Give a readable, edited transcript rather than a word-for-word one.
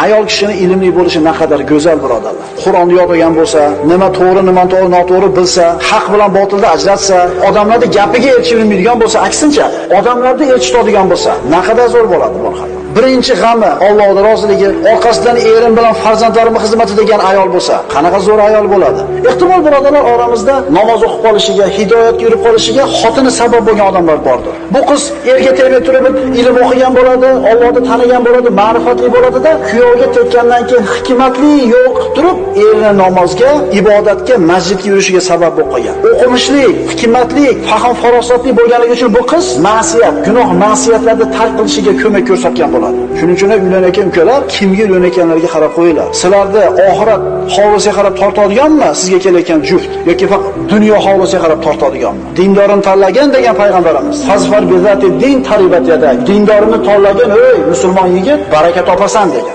Ayol kishining ilmli bo'lishi naqadar go'zal birodarlar. Qur'onni yodlagan bo'lsa, nima to'g'ri, nima noto'g'ri bilsa, haq bilan botilni ajratsa, odamlarning gapiga erishilmaydigan bo'lsa, aksincha, odamlarni erishitadigan bo'lsa, naqadar zo'r bo'ladi bu hayot. Birinchi g'ami Allohning roziligi, orqasidan erim bilan farzandlarim xizmati degan ayol bo'lsa, qanaqa zo'r ayol bo'ladi. Ehtimol birodarlar oramizda namoz o'qib qolishiga, hidoyatga yurib qolishiga xotini sabab bo'lgan odamlar bordir. Bu qiz erga tegib turib, ilm o'qigan bo'ladi, Allohni tanigan bo'ladi, ma'rifatli bo'ladi-da, kuyovga tekkandan keyin hikmatli yo'l qilib turib, erini namozga, ibodatga, masjidga yurishiga sabab bo'lib qolgan. O'qimishli, hikmatli, fahm farosatli bo'lganligi uchun bu qiz ma'siyat, gunoh, ma'siyatlarni tark qilishiga ko'mak ko'rsatgan bo'ladi. Shuning uchun uylanayotgan ukalar, kimga uylanayotganlarga qarab qo'yinglar. Sizlarda oxirat hovlisiga qarab tortadiganmi sizga kelayotgan juft yoki faqat dunyo hovlisiga qarab tortadiganmi? Dindorini tanlagan degan payg'ambarimiz. Fazfar bizati din taribat yadak. Dindorini tanlagan, ey musulmon yigit, baraka topasan degan.